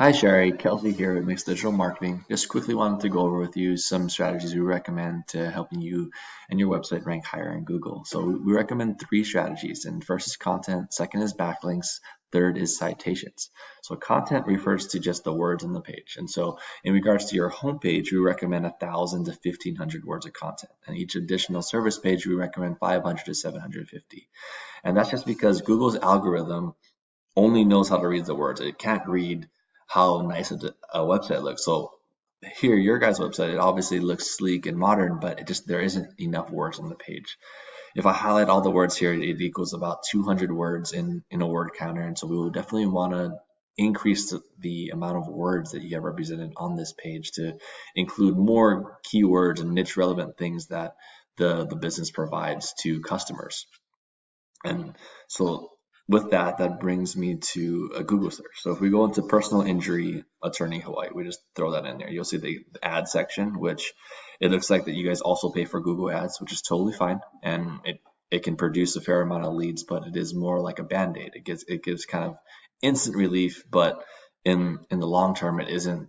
Hi Sherry, Kelsey here with Mixed Digital Marketing. Just quickly wanted to go over with you some strategies we recommend to helping you and your website rank higher in Google. So we recommend three strategies, and first is content, second is backlinks, third is citations. So content refers to just the words on the page. And so in regards to your homepage, we recommend 1,000 to 1,500 words of content. And each additional service page, we recommend 500 to 750. And that's just because Google's algorithm only knows how to read the words. It can't read how nice a website looks. So here, your guys' website, it obviously looks sleek and modern, but there isn't enough words on the page. If I highlight all the words here, it equals about 200 words in a word counter. And so we will definitely want to increase the amount of words that you have represented on this page to include more keywords and niche relevant things that the business provides to customers. And so with that, that brings me to a Google search. So if we go into personal injury attorney Hawaii, we just throw that in there. You'll see the ad section, which it looks like that you guys also pay for Google ads, which is totally fine. And it can produce a fair amount of leads, but it is more like a band-aid. It gives kind of instant relief, but in the long term, it isn't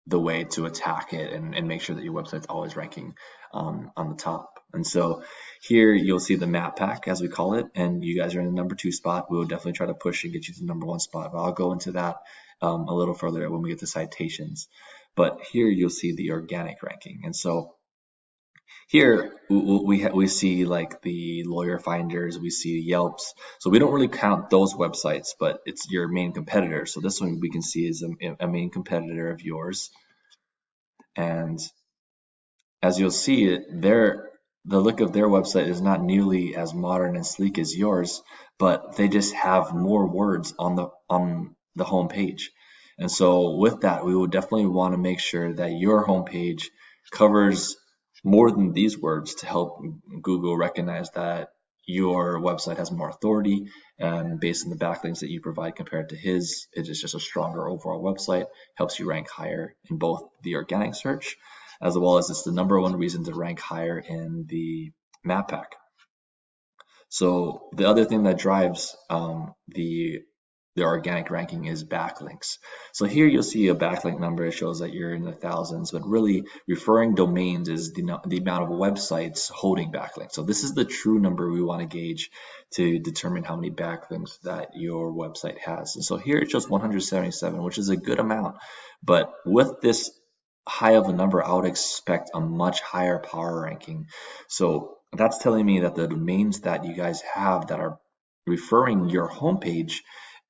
the way to attack it and make sure that your website's always ranking on the top. And so here you'll see the map pack, as we call it, and you guys are in the number 2 spot. We will definitely try to push and get you to the number 1 spot, but I'll go into that a little further when we get to citations. But here you'll see the organic ranking. And so here we see like the lawyer finders, we see Yelps. So we don't really count those websites, but it's your main competitor. So this one we can see is a main competitor of yours. And as you'll see, the look of their website is not nearly as modern and sleek as yours, but they just have more words on the home page. And so with that, we would definitely want to make sure that your homepage covers more than these words to help Google recognize that your website has more authority, and based on the backlinks that you provide compared to his, it is just a stronger overall website, helps you rank higher in both the organic search as well as it's the number 1 reason to rank higher in the map pack. So the other thing that drives the organic ranking is backlinks. So here you'll see a backlink number. It shows that you're in the thousands, but really referring domains is the amount of websites holding backlinks. So this is the true number we want to gauge to determine how many backlinks that your website has. And so here it shows 177, which is a good amount. But with this high of a number, I would expect a much higher power ranking. So that's telling me that the domains that you guys have that are referring your homepage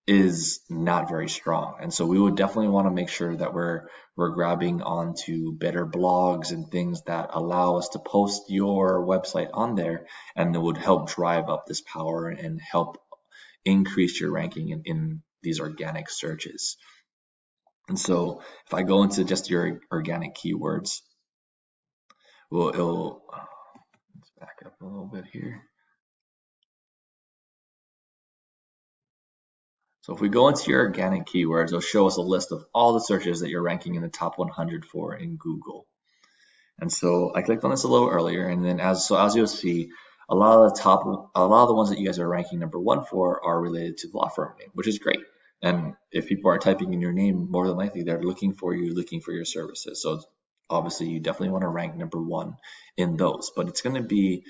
is not very strong. And so we would definitely want to make sure that we're grabbing onto better blogs and things that allow us to post your website on there, and that would help drive up this power and help increase your ranking in these organic searches. And so if I go into just your organic keywords, let's back up a little bit here. So if we go into your organic keywords, it'll show us a list of all the searches that you're ranking in the top 100 for in Google. And so I clicked on this a little earlier, and then as you'll see, a lot of the ones that you guys are ranking number 1 for are related to the law firm name, which is great. And if people are typing in your name, more than likely they're looking for your services. So obviously you definitely want to rank number 1 in those, but it's going to be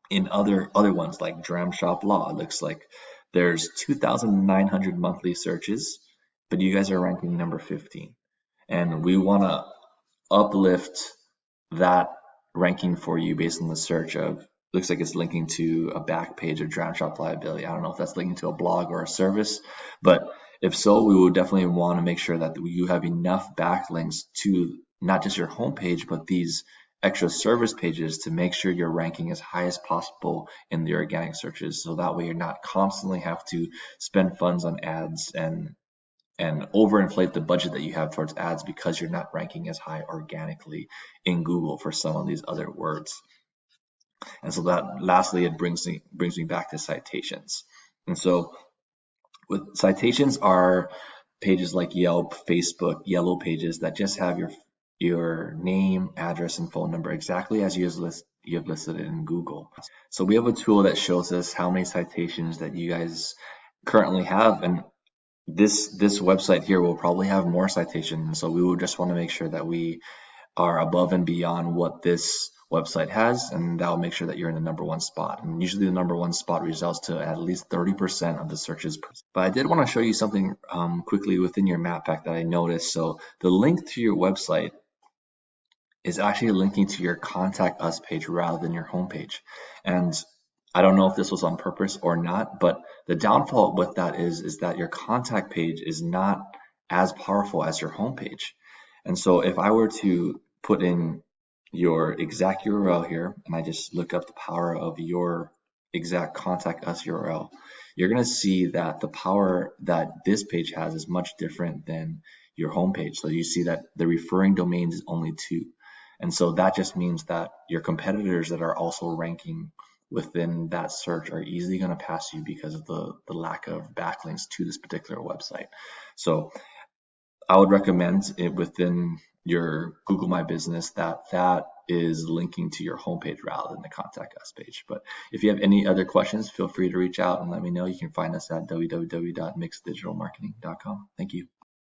in other ones like Dram Shop Law. It looks like there's 2,900 monthly searches, but you guys are ranking number 15. And we want to uplift that ranking for you based on the search of, looks like it's linking to a back page of Dram Shop Liability. I don't know if that's linking to a blog or a service, but if so, we would definitely want to make sure that you have enough backlinks to not just your homepage, but these extra service pages to make sure you're ranking as high as possible in the organic searches. So that way you're not constantly have to spend funds on ads and overinflate the budget that you have towards ads because you're not ranking as high organically in Google for some of these other words. And so that lastly, it brings me back to citations. And so with citations are pages like Yelp, Facebook, Yellow Pages that just have your name, address, and phone number exactly as you have listed it in Google. So we have a tool that shows us how many citations that you guys currently have, and this website here will probably have more citations, so we will just want to make sure that we are above and beyond what this website has, and that'll make sure that you're in the number one spot. And usually the number one spot results to at least 30% of the searches. But I did want to show you something quickly within your map pack that I noticed. So the link to your website is actually linking to your contact us page rather than your homepage. And I don't know if this was on purpose or not, but the downfall with that is that your contact page is not as powerful as your homepage. And so if I were to put in your exact URL here and I just look up the power of your exact contact us URL, you're going to see that the power that this page has is much different than your homepage. So you see that the referring domains is only 2. And so that just means that your competitors that are also ranking within that search are easily going to pass you because of the lack of backlinks to this particular website. So I would recommend it within your Google My Business that is linking to your homepage rather than the contact us page. But if you have any other questions, feel free to reach out and let me know. You can find us at www.mixeddigitalmarketing.com. Thank you.